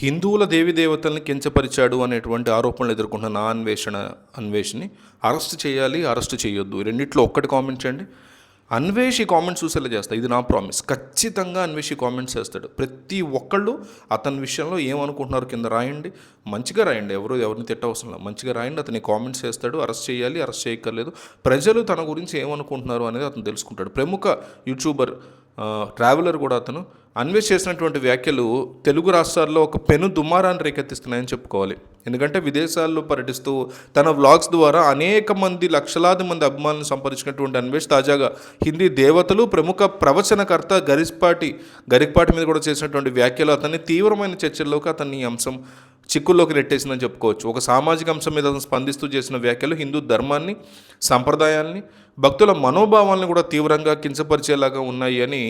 హిందువుల దేవతల్ని కించపరిచాడు అనేటువంటి ఆరోపణలు ఎదుర్కొంటున్న అన్వేష్ని అరెస్ట్ చేయాలి, అరెస్ట్ చేయొద్దు, రెండిట్లో ఒక్కటి కామెంట్ చేయండి. అన్వేష్ ఈ కామెంట్స్ చూసేలా చేస్తాడు. ఇది నా ప్రామిస్. ఖచ్చితంగా అన్వేష్ ఈ కామెంట్స్ చేస్తాడు. ప్రతి ఒక్కళ్ళు అతని విషయంలో ఏమనుకుంటున్నారు కింద రాయండి, మంచిగా రాయండి. ఎవరిని తిట్టవసరం లేదు, మంచిగా రాయండి. అతని కామెంట్స్ చేస్తాడు. అరెస్ట్ చేయాలి, అరెస్ట్ చేయక్కర్లేదు, ప్రజలు తన గురించి ఏమనుకుంటున్నారు అనేది అతను తెలుసుకుంటాడు. ప్రముఖ యూట్యూబర్, ట్రావెలర్ కూడా అతను. అన్వేష్ చేసినటువంటి వ్యాఖ్యలు తెలుగు రాష్ట్రాల్లో ఒక పెను దుమారాన్ని రేకెత్తిస్తున్నాయని చెప్పుకోవాలి. ఎందుకంటే విదేశాల్లో పర్యటిస్తూ తన వ్లాగ్స్ ద్వారా అనేక మంది, లక్షలాది మంది అభిమానులను సంపాదించినటువంటి అన్వేష్ తాజాగా హిందీ దేవతలు, ప్రముఖ ప్రవచనకర్త గరికపాటి మీద కూడా చేసినటువంటి వ్యాఖ్యలు అతన్ని తీవ్రమైన చర్చల్లోకి, అతన్ని అంశం చిక్కుల్లోకి నెట్టేసిందని చెప్పుకోవచ్చు. ఒక సామాజిక అంశం మీద అతను స్పందిస్తూ చేసిన వ్యాఖ్యలు హిందూ ధర్మాన్ని, సంప్రదాయాల్ని, భక్తుల మనోభావాలను కూడా తీవ్రంగా కించపరిచేలాగా ఉన్నాయి అని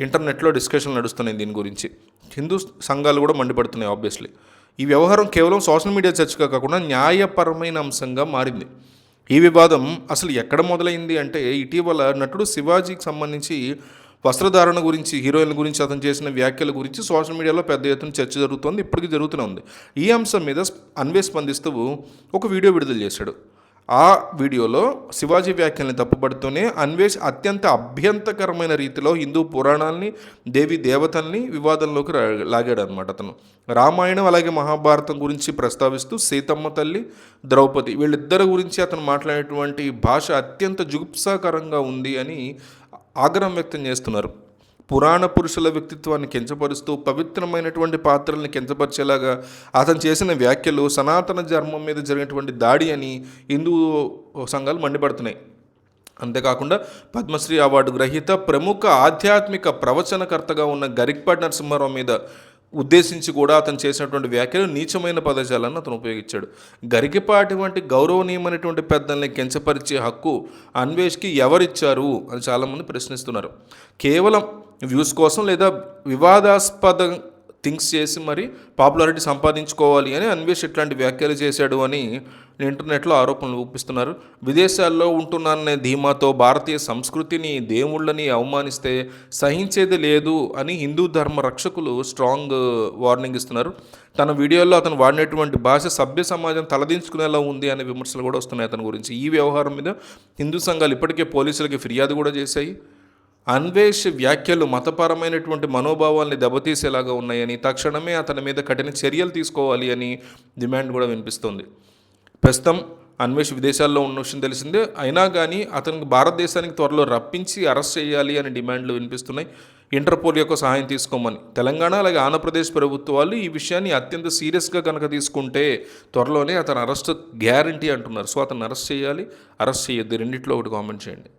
ఇంటర్నెట్లో డిస్కషన్ నడుస్తున్నాయి. దీని గురించి హిందూ సంఘాలు కూడా మండిపడుతున్నాయి. ఆబ్వియస్లీ ఈ వ్యవహారం కేవలం సోషల్ మీడియా చర్చగా కాకుండా న్యాయపరమైన అంశంగా మారింది. ఈ వివాదం అసలు ఎక్కడ మొదలైంది అంటే, ఇటీవల నటుడు శివాజీకి సంబంధించి వస్త్రధారణ గురించి, హీరోయిన్ల గురించి అతను చేసిన వ్యాఖ్యల గురించి సోషల్ మీడియాలో పెద్ద ఎత్తున చర్చ జరుగుతోంది. ఇప్పటికీ జరుగుతూనే ఉంది. ఈ అంశం మీద అన్వేష్ స్పందిస్తూ ఒక వీడియో విడుదల చేశాడు. ఆ వీడియోలో శివాజీ వ్యాఖ్యల్ని తప్పుపడుతూనే అన్వేష్ అత్యంత అభ్యంతకరమైన రీతిలో హిందూ పురాణాలని, దేవి దేవతల్ని వివాదంలోకి లాగాడు అనమాట. అతను రామాయణం అలాగే మహాభారతం గురించి ప్రస్తావిస్తూ సీతమ్మ తల్లి, ద్రౌపది వీళ్ళిద్దరి గురించి అతను మాట్లాడేటువంటి భాష అత్యంత జుగుప్సాకరంగా ఉంది అని ఆగ్రహం వ్యక్తం చేస్తున్నారు. పురాణ పురుషుల వ్యక్తిత్వాన్ని కించపరుస్తూ పవిత్రమైనటువంటి పాత్రల్ని కించపరిచేలాగా అతను చేసిన వ్యాఖ్యలు సనాతన ధర్మం మీద జరిగినటువంటి దాడి అని హిందూ సంఘాలు మండిపడుతున్నాయి. అంతేకాకుండా పద్మశ్రీ అవార్డు గ్రహీత, ప్రముఖ ఆధ్యాత్మిక ప్రవచనకర్తగా ఉన్న గరికపాటి నరసింహారావు మీద ఉద్దేశించి కూడా అతను చేసినటువంటి వ్యాఖ్యలు నీచమైన పదజాలను అతను ఉపయోగించాడు. గరికపాటి వంటి గౌరవనీయమైనటువంటి పెద్దల్ని కించపరిచే హక్కు అన్వేష్కి ఎవరిచ్చారు అని చాలామంది ప్రశ్నిస్తున్నారు. కేవలం వ్యూస్ కోసం లేదా వివాదాస్పద థింగ్స్ చేసి మరి పాపులారిటీ సంపాదించుకోవాలి అని అన్వేష్ ఇట్లాంటి వ్యాఖ్యలు చేశాడు అని ఇంటర్నెట్లో ఆరోపణలు ఊపిస్తున్నారు. విదేశాల్లో ఉంటున్నాననే ధీమాతో భారతీయ సంస్కృతిని, దేవుళ్ళని అవమానిస్తే సహించేది లేదు అని హిందూ ధర్మ రక్షకులు స్ట్రాంగ్ వార్నింగ్ ఇస్తున్నారు. తన వీడియోలో అతను వాడినటువంటి భాష సభ్య సమాజం తలదించుకునేలా ఉంది అనే విమర్శలు కూడా వస్తున్నాయి అతని గురించి. ఈ వ్యవహారం మీద హిందూ సంఘాలు ఇప్పటికే పోలీసులకి ఫిర్యాదు కూడా చేశాయి. అన్వేష్ వ్యాఖ్యలు మతపరమైనటువంటి మనోభావాల్ని దెబ్బతీసేలాగా ఉన్నాయని, తక్షణమే అతని మీద కఠిన చర్యలు తీసుకోవాలి అని డిమాండ్ కూడా వినిపిస్తుంది. ప్రస్తుతం అన్వేష్ విదేశాల్లో ఉన్న విషయం తెలిసిందే. అయినా కానీ అతనికి భారతదేశానికి త్వరలో రప్పించి అరెస్ట్ చేయాలి అని డిమాండ్లు వినిపిస్తున్నాయి. ఇంటర్పోల్ యొక్క సహాయం తీసుకోమని తెలంగాణ అలాగే ఆంధ్రప్రదేశ్ ప్రభుత్వాలు ఈ విషయాన్ని అత్యంత సీరియస్గా కనుక తీసుకుంటే త్వరలోనే అతను అరెస్ట్ గ్యారంటీ అంటున్నారు. సో అతను అరెస్ట్ చేయాలి, అరెస్ట్ చేయొద్దు, రెండిట్లో ఒకటి కామెంట్ చేయండి.